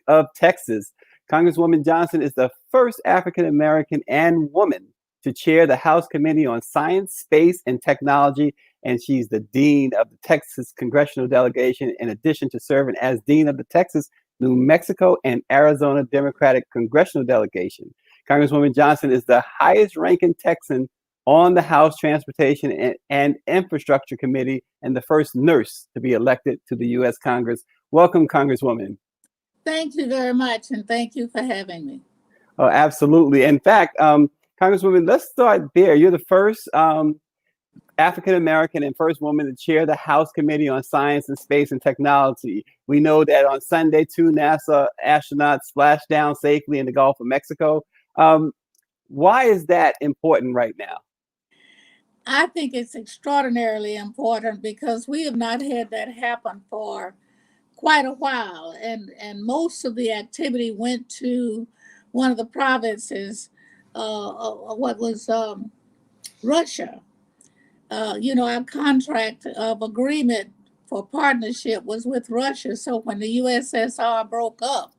of Texas. Congresswoman Johnson is the first African American and woman to chair the House Committee on Science, Space, and Technology, and she's the dean of the Texas Congressional Delegation, in addition to serving as dean of the Texas, New Mexico, and Arizona Democratic Congressional Delegation. Congresswoman Johnson is the highest-ranking Texan on the House Transportation and Infrastructure Committee and the first nurse to be elected to the U.S. Congress. Welcome, Congresswoman. Thank you very much, and thank you for having me. Oh, absolutely. In fact, Congresswoman, let's start there. You're the first African-American and first woman to chair the House Committee on Science and Space and Technology. We know that on Sunday, 2 NASA astronauts splashed down safely in the Gulf of Mexico. Why is that important right now? I think it's extraordinarily important because we have not had that happen for quite a while. And most of the activity went to one of the provinces, Russia. Our contract of agreement for partnership was with Russia. So when the USSR broke up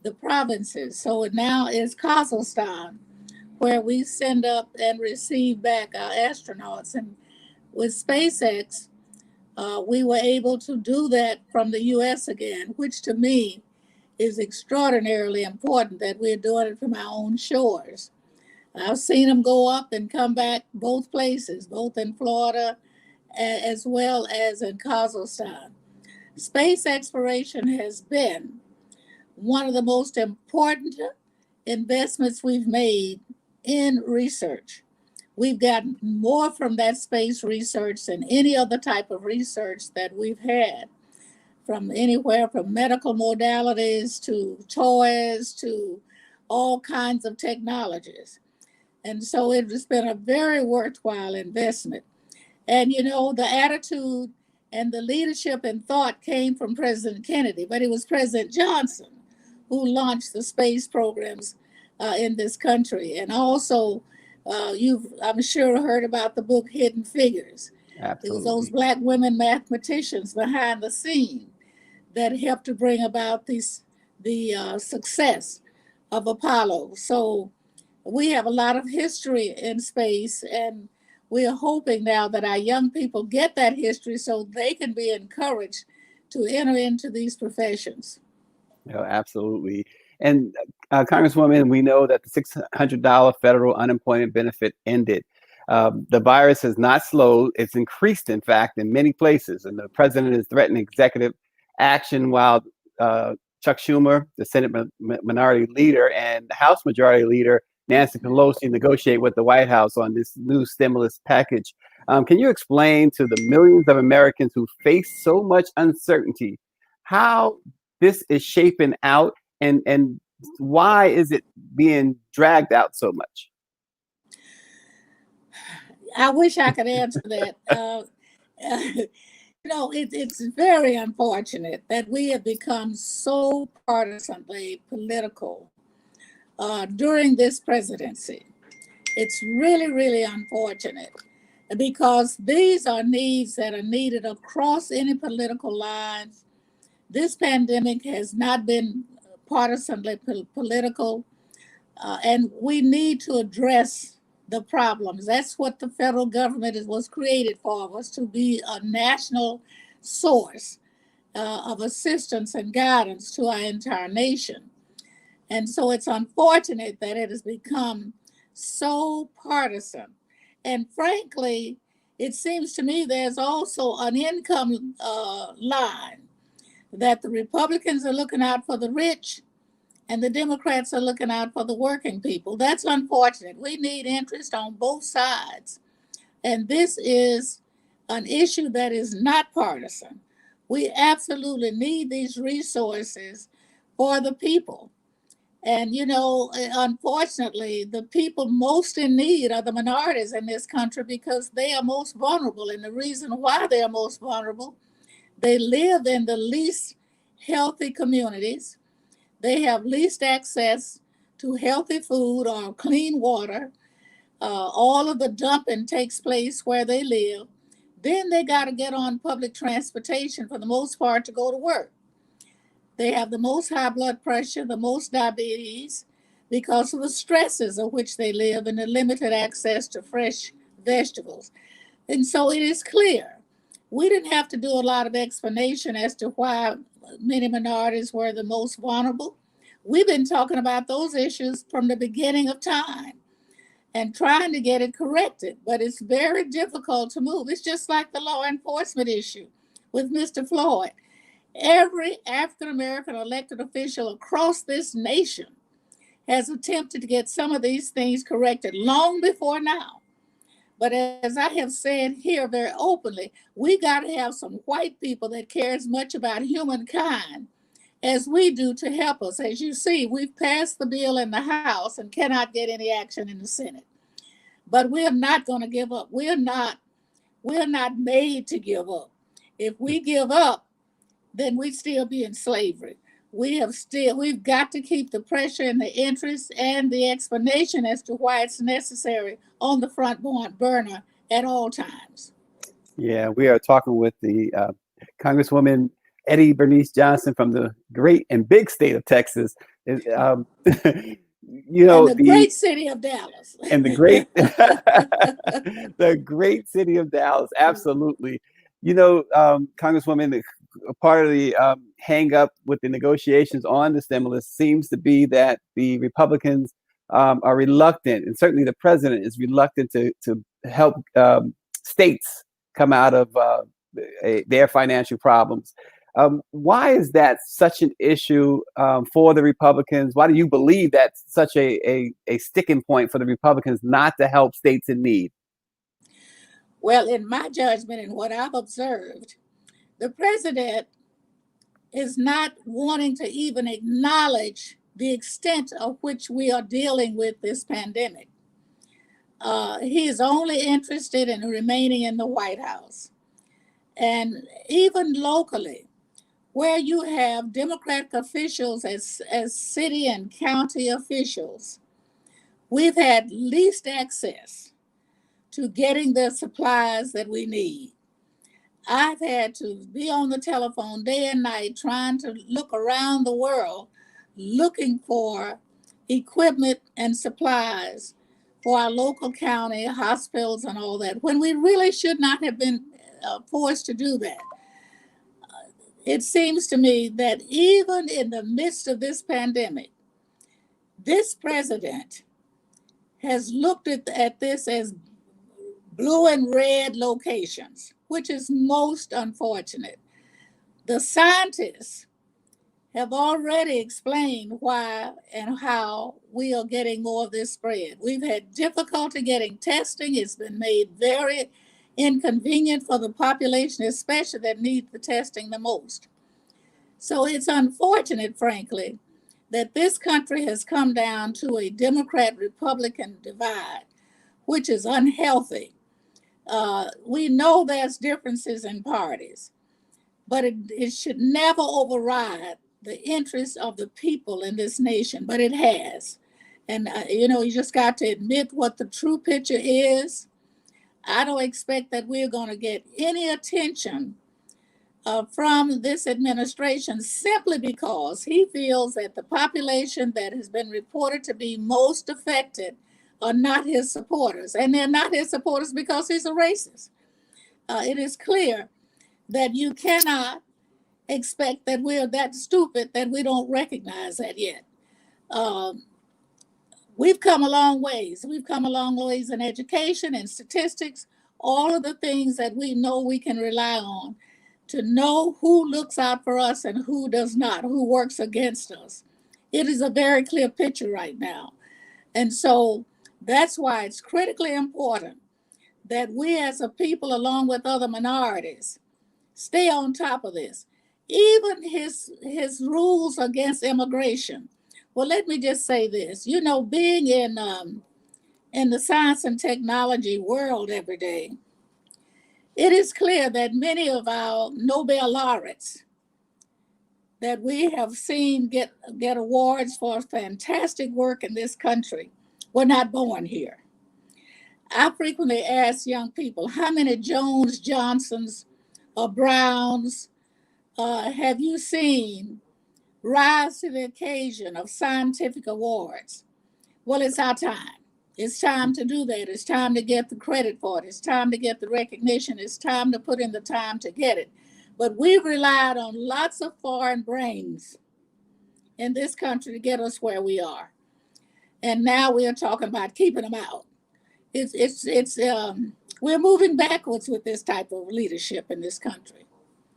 the provinces, so it now is Kazakhstan, where we send up and receive back our astronauts. And with SpaceX, we were able to do that from the US again, which to me is extraordinarily important that we're doing it from our own shores. I've seen them go up and come back both places, both in Florida as well as in Kazakhstan. Space exploration has been one of the most important investments we've made in research. We've gotten more from that space research than any other type of research that we've had, from anywhere from medical modalities to toys to all kinds of technologies. And so it's been a very worthwhile investment. And the attitude and the leadership and thought came from President Kennedy, but it was President Johnson who launched the space programs in this country. And also, I'm sure, heard about the book Hidden Figures. Absolutely. It was those Black women mathematicians behind the scene that helped to bring about the success of Apollo. So we have a lot of history in space, and we are hoping now that our young people get that history so they can be encouraged to enter into these professions. Absolutely. And Congresswoman, we know that the $600 federal unemployment benefit ended. The virus has not slowed. It's increased, in fact, in many places. And the president is threatening executive action while Chuck Schumer, the Senate minority leader, and the House majority leader, Nancy Pelosi, negotiate with the White House on this new stimulus package. Can you explain to the millions of Americans who face so much uncertainty how this is shaping out, and why is it being dragged out so much? I wish I could answer that. It's very unfortunate that we have become so partisanly political during this presidency. It's really, really unfortunate because these are needs that are needed across any political lines. This pandemic has not been partisanly political, and we need to address the problems. That's what the federal government was created for, was to be a national source of assistance and guidance to our entire nation. And so it's unfortunate that it has become so partisan. And frankly, it seems to me there's also an income line that the Republicans are looking out for the rich and the Democrats are looking out for the working people. That's unfortunate. We need interest on both sides. And this is an issue that is not partisan. We absolutely need these resources for the people. And, unfortunately, the people most in need are the minorities in this country because they are most vulnerable. And the reason why they are most vulnerable, they live in the least healthy communities. They have least access to healthy food or clean water. All of the dumping takes place where they live. Then they got to get on public transportation for the most part to go to work. They have the most high blood pressure, the most diabetes, because of the stresses of which they live and the limited access to fresh vegetables. And so it is clear. We didn't have to do a lot of explanation as to why many minorities were the most vulnerable. We've been talking about those issues from the beginning of time and trying to get it corrected, but it's very difficult to move. It's just like the law enforcement issue with Mr. Floyd. Every African American elected official across this nation has attempted to get some of these things corrected long before now. But as I have said here very openly, we got to have some white people that care as much about humankind as we do to help us. As you see, we've passed the bill in the House and cannot get any action in the Senate. But we're not going to give up. We're not made to give up. If we give up, then we'd still be in slavery. We've got to keep the pressure and the interest and the explanation as to why it's necessary on the front burner at all times. Yeah, we are talking with the Congresswoman Bernice Johnson from the great and big state of Texas. You know, and the great city of Dallas. And the great, the great city of Dallas. Absolutely. You know, Congresswoman, part of the hang up with the negotiations on the stimulus seems to be that the Republicans are reluctant, and certainly the president is reluctant to help states come out of their financial problems. Why is that such an issue for the Republicans? Why do you believe that's such a sticking point for the Republicans not to help states in need? Well, in my judgment and what I've observed, the president is not wanting to even acknowledge the extent of which we are dealing with this pandemic. He is only interested in remaining in the White House. And even locally, where you have Democratic officials as city and county officials, we've had least access to getting the supplies that we need. I've had to be on the telephone day and night trying to look around the world looking for equipment and supplies for our local county hospitals and all that, when we really should not have been forced to do that. It seems to me that even in the midst of this pandemic, this president has looked at this as blue and red locations, which is most unfortunate. The scientists have already explained why and how we are getting more of this spread. We've had difficulty getting testing. It's been made very inconvenient for the population, especially that needs the testing the most. So it's unfortunate, frankly, that this country has come down to a Democrat-Republican divide, which is unhealthy. We know there's differences in parties, but it should never override the interests of the people in this nation, but it has. And, you just got to admit what the true picture is. I don't expect that we're going to get any attention from this administration simply because he feels that the population that has been reported to be most affected are not his supporters. And they're not his supporters because he's a racist. It is clear that you cannot expect that we're that stupid that we don't recognize that yet. We've come a long ways. We've come a long ways in education and statistics, all of the things that we know we can rely on to know who looks out for us and who does not, who works against us. It is a very clear picture right now. And so that's why it's critically important that we as a people, along with other minorities, stay on top of this. Even his rules against immigration. Well, let me just say this. Being in the science and technology world every day, it is clear that many of our Nobel laureates that we have seen get awards for fantastic work in this country were not born here. I frequently ask young people, how many Jones, Johnsons, or Browns have you seen rise to the occasion of scientific awards. Well, it's our time. It's time to do that. It's time to get the credit for it. It's time to get the recognition. It's time to put in the time to get it. But we've relied on lots of foreign brains in this country to get us where we are. And now we are talking about keeping them out. We're moving backwards with this type of leadership in this country.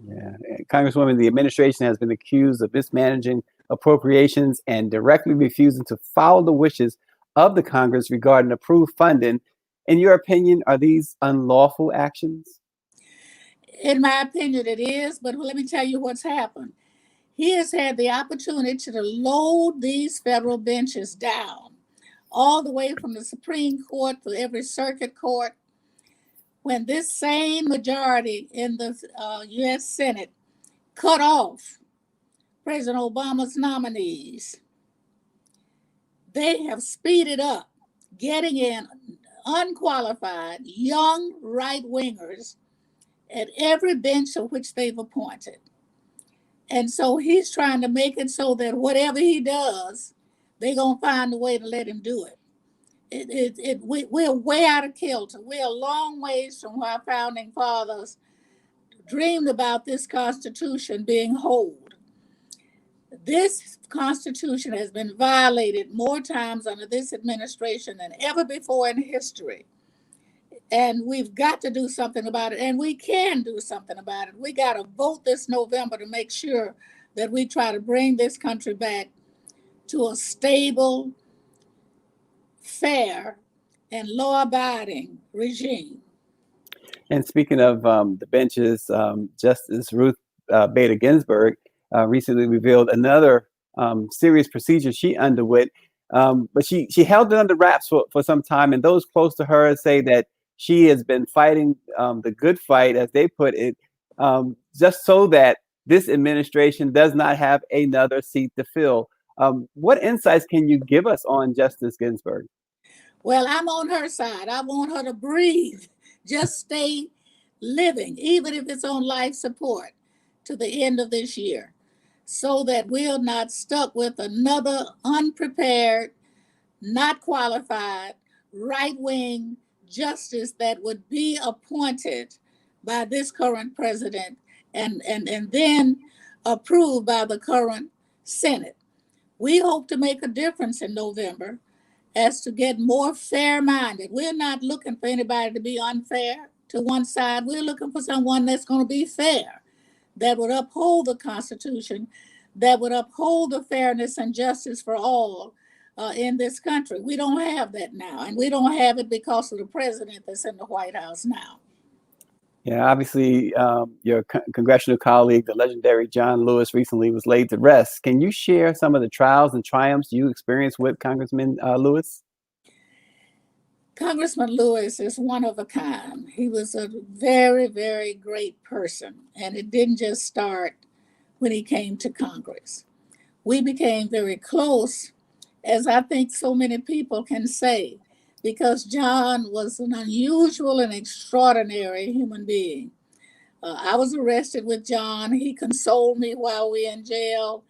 Yeah, Congresswoman, the administration has been accused of mismanaging appropriations and directly refusing to follow the wishes of the Congress regarding approved funding. In your opinion, are these unlawful actions? In my opinion, it is, but let me tell you what's happened. He has had the opportunity to load these federal benches down, all the way from the Supreme Court to every circuit court, when this same majority in the U.S. Senate cut off President Obama's nominees. They have speeded up getting in unqualified young right-wingers at every bench of which they've appointed. And so he's trying to make it so that whatever he does, they're going to find a way to let him do it. We're way out of kilter. We're a long ways from our founding fathers dreamed about this Constitution being whole. This Constitution has been violated more times under this administration than ever before in history. And we've got to do something about it, and we can do something about it. We got to vote this November to make sure that we try to bring this country back to a stable, fair, and law-abiding regime. And speaking of the benches, Justice Ruth Bader Ginsburg recently revealed another serious procedure she underwent, but she held it under wraps for some time, and those close to her say that she has been fighting the good fight, as they put it, just so that this administration does not have another seat to fill. What insights can you give us on Justice Ginsburg? Well, I'm on her side. I want her to breathe, just stay living, even if it's on life support, to the end of this year, so that we're not stuck with another unprepared, not qualified, right-wing justice that would be appointed by this current president and then approved by the current Senate. We hope to make a difference in November as to get more fair-minded. We're not looking for anybody to be unfair to one side. We're looking for someone that's going to be fair, that would uphold the Constitution, that would uphold the fairness and justice for all in this country. We don't have that now, and we don't have it because of the president that's in the White House now. Yeah, obviously, your congressional colleague, the legendary John Lewis, recently was laid to rest. Can you share some of the trials and triumphs you experienced with Congressman Lewis? Congressman Lewis is one of a kind. He was a very, very great person, and it didn't just start when he came to Congress. We became very close, as I think so many people can say, because John was an unusual and extraordinary human being. I was arrested with John. He consoled me while we were in jail.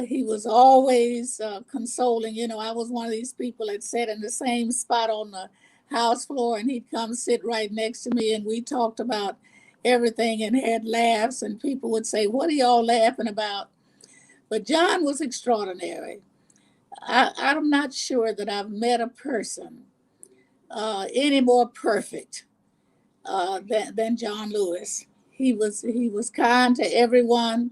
He was always consoling. You know, I was one of these people that sat in the same spot on the House floor, and he'd come sit right next to me, and we talked about everything and had laughs, and people would say, "What are y'all laughing about?" But John was extraordinary. I'm not sure that I've met a person any more perfect than John Lewis. He was kind to everyone.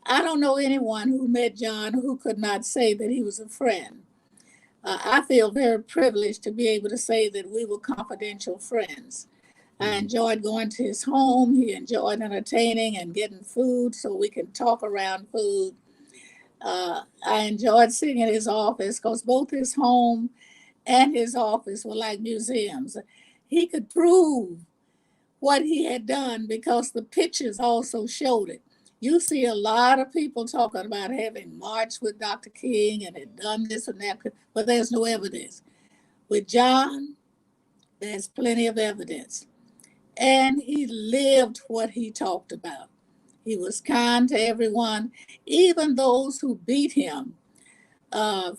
I don't know anyone who met John who could not say that he was a friend. I feel very privileged to be able to say that we were confidential friends. I enjoyed going to his home. He enjoyed entertaining and getting food so we can talk around food. I enjoyed sitting in his office because both his home and his office were like museums. He could prove what he had done because the pictures also showed it. You see a lot of people talking about having marched with Dr. King and had done this and that, but there's no evidence. With John, there's plenty of evidence. And he lived what he talked about. He was kind to everyone, even those who beat him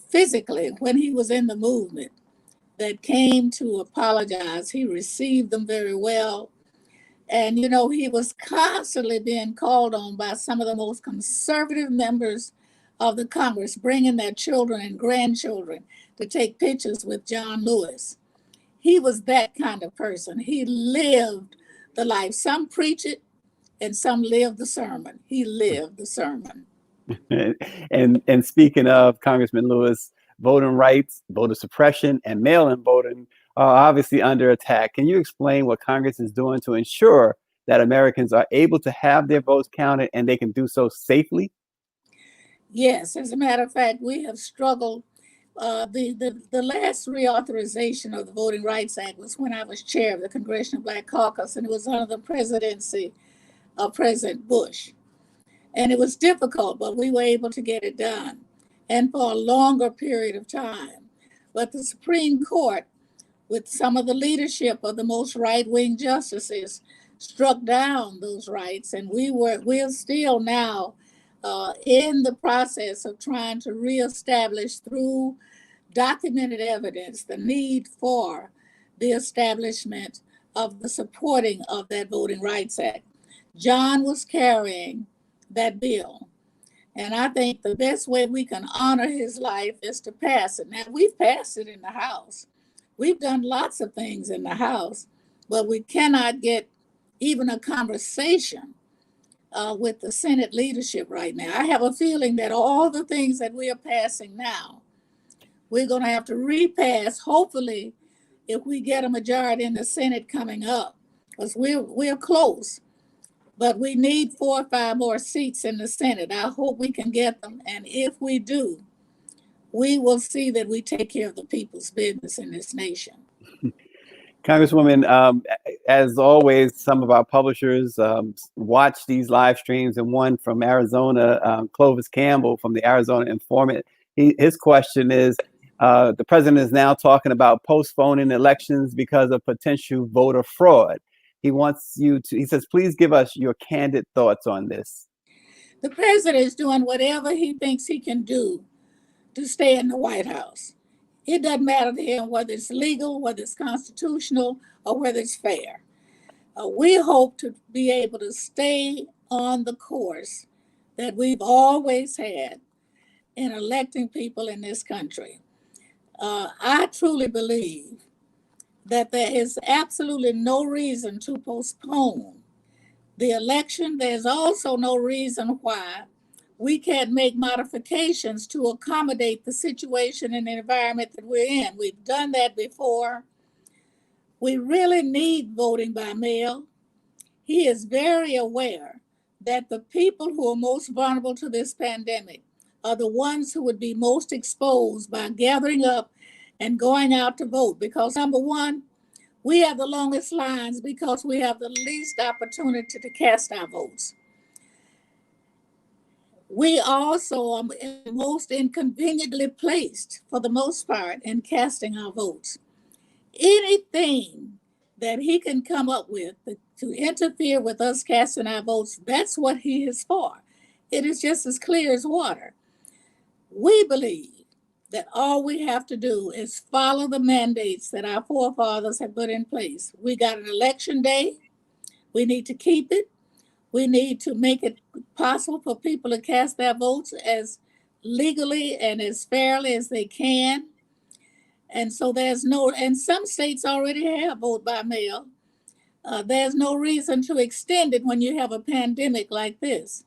physically when he was in the movement that came to apologize. He received them very well. And, he was constantly being called on by some of the most conservative members of the Congress, bringing their children and grandchildren to take pictures with John Lewis. He was that kind of person. He lived the life. Some preach it and some live the sermon. He lived the sermon. And speaking of Congressman Lewis, voting rights, voter suppression, and mail-in voting are obviously under attack. Can you explain what Congress is doing to ensure that Americans are able to have their votes counted and they can do so safely? Yes, as a matter of fact, we have struggled. The last reauthorization of the Voting Rights Act was when I was chair of the Congressional Black Caucus, and it was under the presidency of President Bush. And it was difficult, but we were able to get it done, and for a longer period of time. But the Supreme Court, with some of the leadership of the most right-wing justices, struck down those rights, and we're still now in the process of trying to reestablish through documented evidence the need for the establishment of the supporting of that Voting Rights Act. John was carrying that bill, and I think the best way we can honor his life is to pass it. Now, we've passed it in the House. We've done lots of things in the House, but we cannot get even a conversation with the Senate leadership right now. I have a feeling that all the things that we are passing now, we're going to have to repass, hopefully, if we get a majority in the Senate coming up, because we're close. But we need 4 or 5 more seats in the Senate. I hope we can get them. And if we do, we will see that we take care of the people's business in this nation. Congresswoman, as always, some of our publishers watch these live streams, and one from Arizona, Clovis Campbell from the Arizona Informant, his question is, the president is now talking about postponing elections because of potential voter fraud. He says, please give us your candid thoughts on this. The president is doing whatever he thinks he can do to stay in the White House. It doesn't matter to him whether it's legal, whether it's constitutional, or whether it's fair. We hope to be able to stay on the course that we've always had in electing people in this country. I truly believe that there is absolutely no reason to postpone the election. There's also no reason why we can't make modifications to accommodate the situation and the environment that we're in. We've done that before. We really need voting by mail. He is very aware that the people who are most vulnerable to this pandemic are the ones who would be most exposed by gathering up and going out to vote. Because number one, we have the longest lines because we have the least opportunity to cast our votes. We also are most inconveniently placed, for the most part, in casting our votes. Anything that he can come up with to interfere with us casting our votes, that's what he is for. It is just as clear as water. We believe that all we have to do is follow the mandates that our forefathers have put in place. We got an election day. We need to keep it. We need to make it possible for people to cast their votes as legally and as fairly as they can. And so and some states already have vote by mail. There's no reason to extend it when you have a pandemic like this.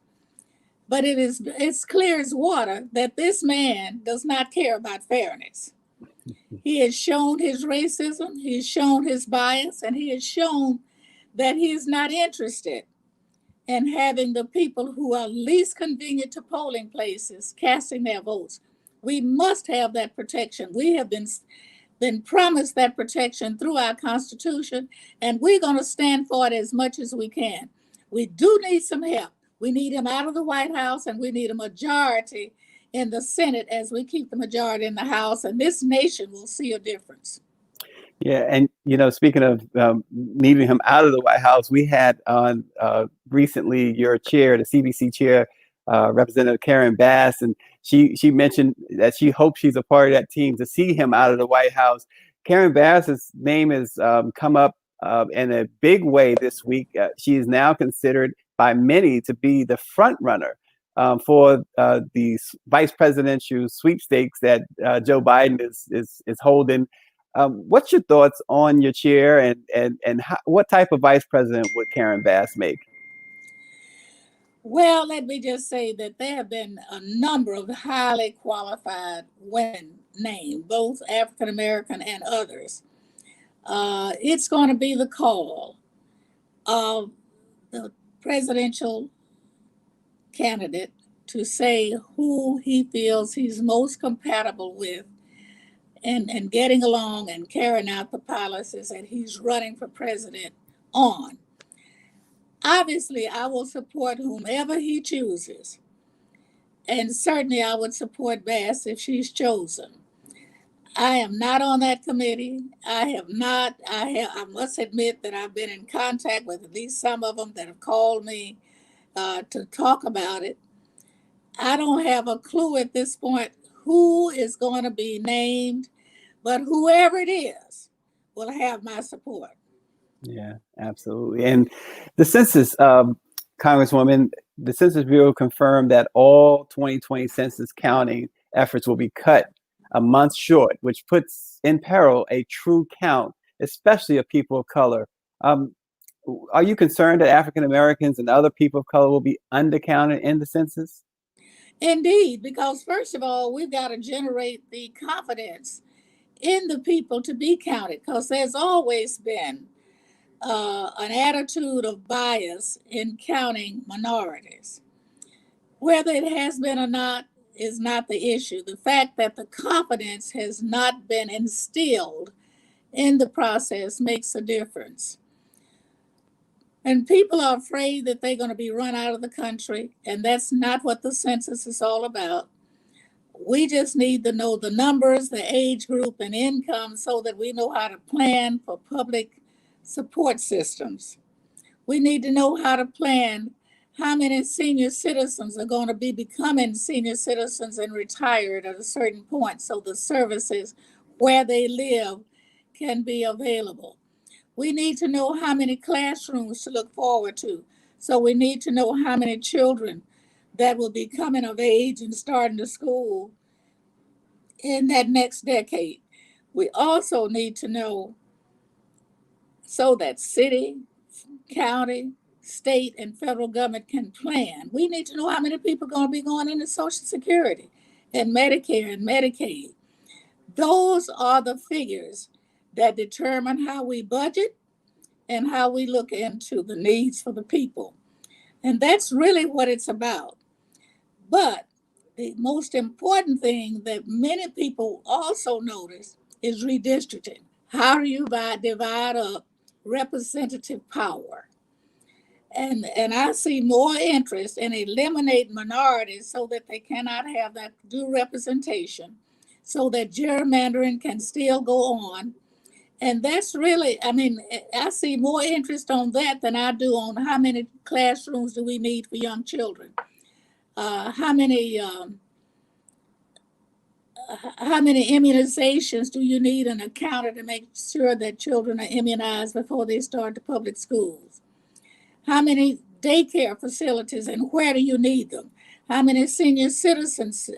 But it's clear as water that this man does not care about fairness. He has shown his racism, he's shown his bias, and he has shown that he is not interested in having the people who are least convenient to polling places casting their votes. We must have that protection. We have been promised that protection through our Constitution, and we're going to stand for it as much as we can. We do need some help. We need him out of the White House, and we need a majority in the Senate as we keep the majority in the House, and this nation will see a difference. Yeah, and Speaking of needing him out of the White House, we had on recently your chair, the CBC chair, Representative Karen Bass, and she mentioned that she hopes she's a part of that team to see him out of the White House. Karen Bass's name has come up in a big way this week. She is now considered by many to be the front runner for the vice presidential sweepstakes that Joe Biden is holding. What's your thoughts on your chair, and what type of vice president would Karen Bass make? Well, let me just say that there have been a number of highly qualified women named, both African American and others. It's going to be the call of the presidential candidate to say who he feels he's most compatible with and getting along and carrying out the policies that he's running for president on. Obviously, I will support whomever he chooses. And certainly I would support Bass if she's chosen. I am not on that committee. I must admit that I've been in contact with at least some of them that have called me to talk about it. I don't have a clue at this point who is going to be named, but whoever it is will have my support. Yeah, absolutely. And the census, Congresswoman, the Census Bureau confirmed that all 2020 census counting efforts will be cut a month short, which puts in peril a true count, especially of people of color. Are you concerned that African Americans and other people of color will be undercounted in the census? Indeed, because first of all, we've got to generate the confidence in the people to be counted, because there's always been an attitude of bias in counting minorities. Whether it has been or not is not the issue. The fact that the confidence has not been instilled in the process makes a difference. And people are afraid that they're going to be run out of the country, and that's not what the census is all about. We just need to know the numbers, the age group, and income so that we know how to plan for public support systems. We need to know how to plan how many senior citizens are going to be becoming senior citizens and retired at a certain point so the services where they live can be available. We need to know how many classrooms to look forward to. So we need to know how many children that will be coming of age and starting to school in that next decade. We also need to know so that city, county, state, and federal government can plan. We need to know how many people are going to be going into Social Security and Medicare and Medicaid. Those are the figures that determine how we budget and how we look into the needs for the people. And that's really what it's about. But the most important thing that many people also notice is redistricting. How do you divide up representative power? And I see more interest in eliminating minorities so that they cannot have that due representation, so that gerrymandering can still go on. And that's really, I see more interest on that than I do on how many classrooms do we need for young children. How many immunizations do you need in a county to make sure that children are immunized before they start the public schools? How many daycare facilities and where do you need them? How many senior citizens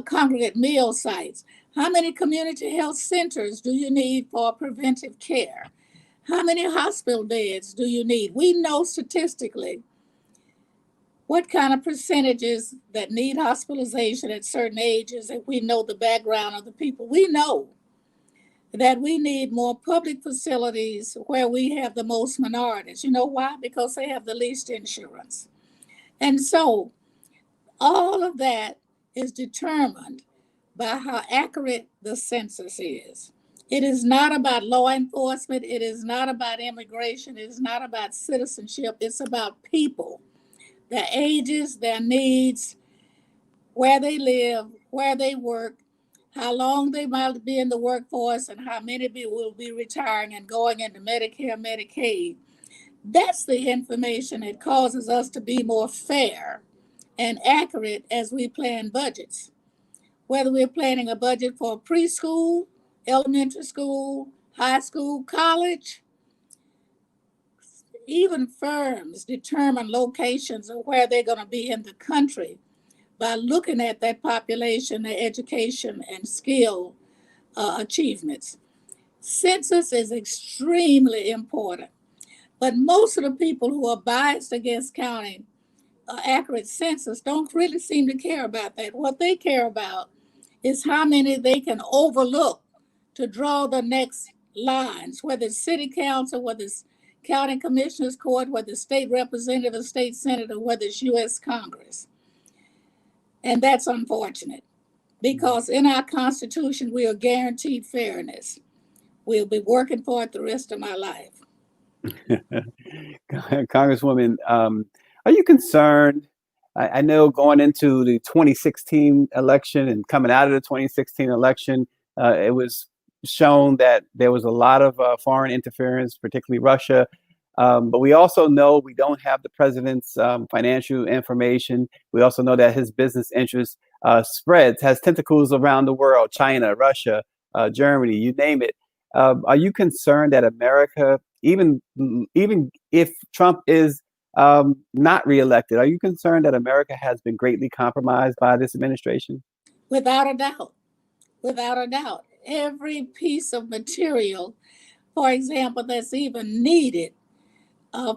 congregate meal sites? How many community health centers do you need for preventive care? How many hospital beds do you need? We know statistically what kind of percentages that need hospitalization at certain ages, and we know the background of the people. We know that we need more public facilities where we have the most minorities. You know why? Because they have the least insurance. And so all of that is determined by how accurate the census is. It is not about law enforcement. It is not about immigration. It is not about citizenship. It's about people, their ages, their needs, where they live, where they work, how long they might be in the workforce, and how many will be retiring and going into Medicare, Medicaid. That's the information that causes us to be more fair and accurate as we plan budgets. Whether we're planning a budget for preschool, elementary school, high school, college, even firms determine locations of where they're going to be in the country by looking at that population, their education and skill achievements. Census is extremely important, but most of the people who are biased against counting accurate census don't really seem to care about that. What they care about is how many they can overlook to draw the next lines, whether it's city council, whether it's county commissioners court, whether it's state representative or state senator, whether it's U.S. Congress. And that's unfortunate because in our Constitution, we are guaranteed fairness. We'll be working for it the rest of my life. Congresswoman, are you concerned? I know going into the 2016 election and coming out of the 2016 election, it was shown that there was a lot of foreign interference, particularly Russia. But we also know we don't have the president's financial information. We also know that his business interest has tentacles around the world, China, Russia, Germany, you name it. Are you concerned that America, even if Trump is not reelected, are you concerned that America has been greatly compromised by this administration? Without a doubt. Without a doubt. Every piece of material, for example, that's even needed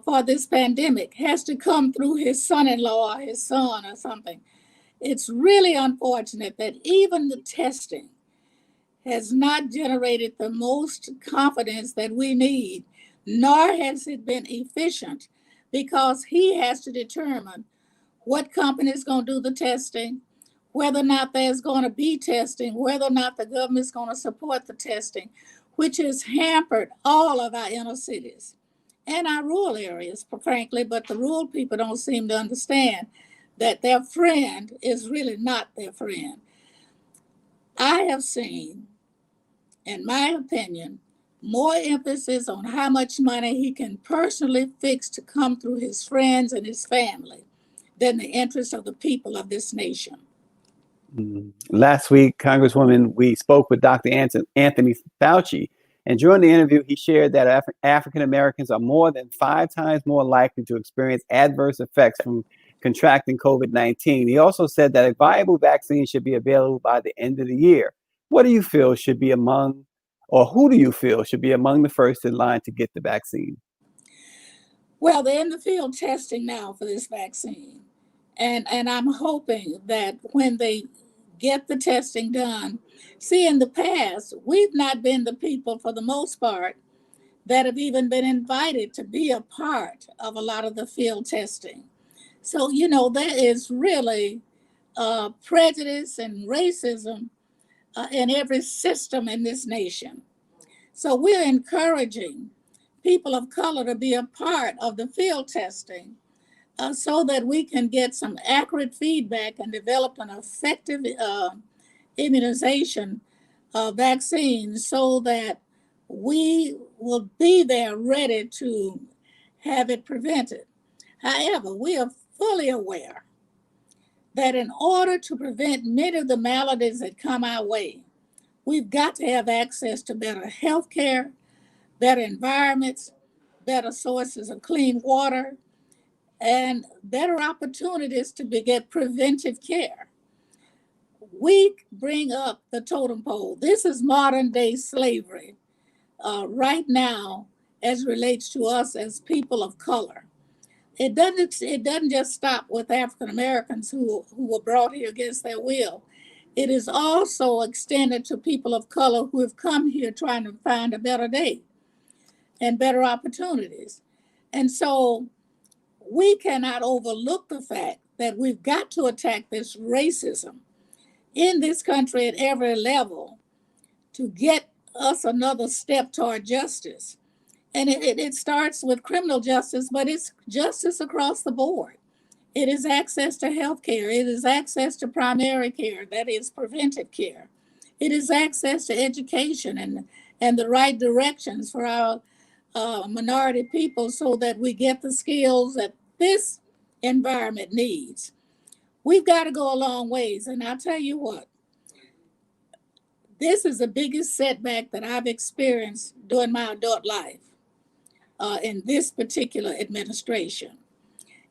for this pandemic has to come through his son-in-law or his son or something. It's really unfortunate that even the testing has not generated the most confidence that we need, nor has it been efficient, because he has to determine what company is going to do the testing, whether or not there's going to be testing, whether or not the government's going to support the testing, which has hampered all of our inner cities and our rural areas, frankly, but the rural people don't seem to understand that their friend is really not their friend. I have seen, in my opinion, more emphasis on how much money he can personally fix to come through his friends and his family than the interests of the people of this nation. Last week, Congresswoman, we spoke with Dr. Anthony Fauci, and during the interview, he shared that African Americans are more than 5 times more likely to experience adverse effects from contracting COVID-19. He also said that a viable vaccine should be available by the end of the year. What do you feel should be among, or who do you feel should be among the first in line to get the vaccine? Well, they're in the field testing now for this vaccine. And I'm hoping that when they get the testing done, see, in the past, we've not been the people, for the most part, that have even been invited to be a part of a lot of the field testing. So, there is really prejudice and racism in every system in this nation. So we're encouraging people of color to be a part of the field testing so that we can get some accurate feedback and develop an effective immunization vaccine so that we will be there ready to have it prevented. However, we are fully aware that in order to prevent many of the maladies that come our way, we've got to have access to better health care, better environments, better sources of clean water, and better opportunities to get preventive care. We bring up the totem pole. This is modern day slavery right now as relates to us as people of color. It doesn't just stop with African Americans who were brought here against their will. It is also extended to people of color who have come here trying to find a better day and better opportunities. And so we cannot overlook the fact that we've got to attack this racism in this country at every level to get us another step toward justice. And it starts with criminal justice, but it's justice across the board. It is access to health care. It is access to primary care, that is preventive care. It is access to education and the right directions for our minority people so that we get the skills that this environment needs. We've got to go a long ways. And I'll tell you what, this is the biggest setback that I've experienced during my adult life in this particular administration.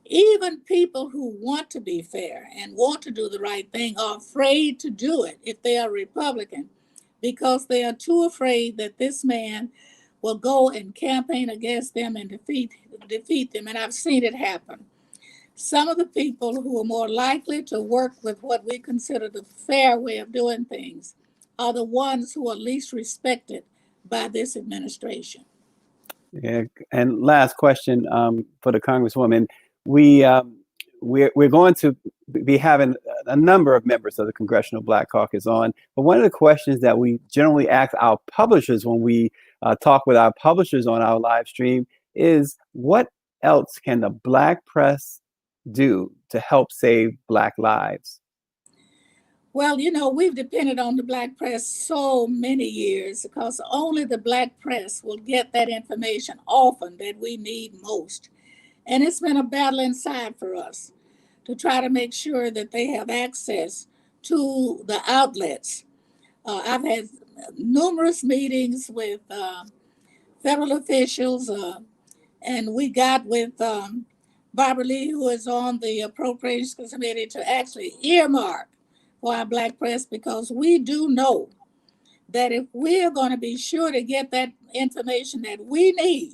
Even people who want to be fair and want to do the right thing are afraid to do it if they are Republican because they are too afraid that this man will go and campaign against them and defeat them. And I've seen it happen. Some of the people who are more likely to work with what we consider the fair way of doing things are the ones who are least respected by this administration. Yeah, and last question for the Congresswoman. We're going to be having a number of members of the Congressional Black Caucus on, but one of the questions that we generally ask our publishers when we talk with our publishers on our live stream is, what else can the Black press do to help save Black lives? Well, you know, we've depended on the Black press so many years because only the Black press will get that information often that we need most. And it's been a battle inside for us to try to make sure that they have access to the outlets. I've had numerous meetings with federal officials, and we got with Barbara Lee, who is on the Appropriations Committee, to actually earmark for our Black press, because we do know that if we're going to be sure to get that information that we need,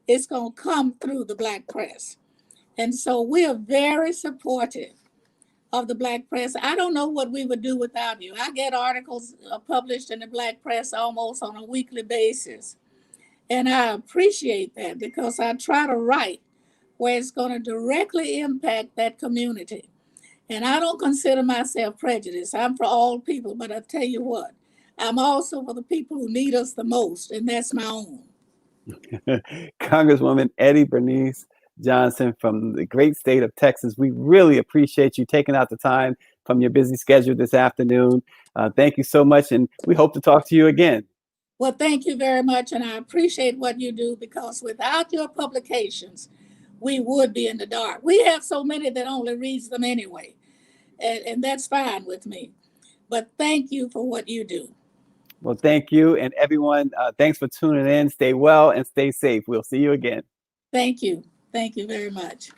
it's going to come through the Black press. And so we are very supportive of the Black press. I don't know what we would do without you. I get articles published in the Black press almost on a weekly basis. And I appreciate that because I try to write where it's going to directly impact that community. And I don't consider myself prejudiced. I'm for all people, but I tell you what, I'm also for the people who need us the most, and that's my own. Congresswoman Bernice Johnson from the great state of Texas, we really appreciate you taking out the time from your busy schedule this afternoon. Thank you so much, and we hope to talk to you again. Well, thank you very much, and I appreciate what you do, because without your publications, we would be in the dark. We have so many that only reads them anyway, and that's fine with me. But thank you for what you do. Well, thank you, and everyone, thanks for tuning in. Stay well and stay safe. We'll see you again. Thank you. Thank you very much.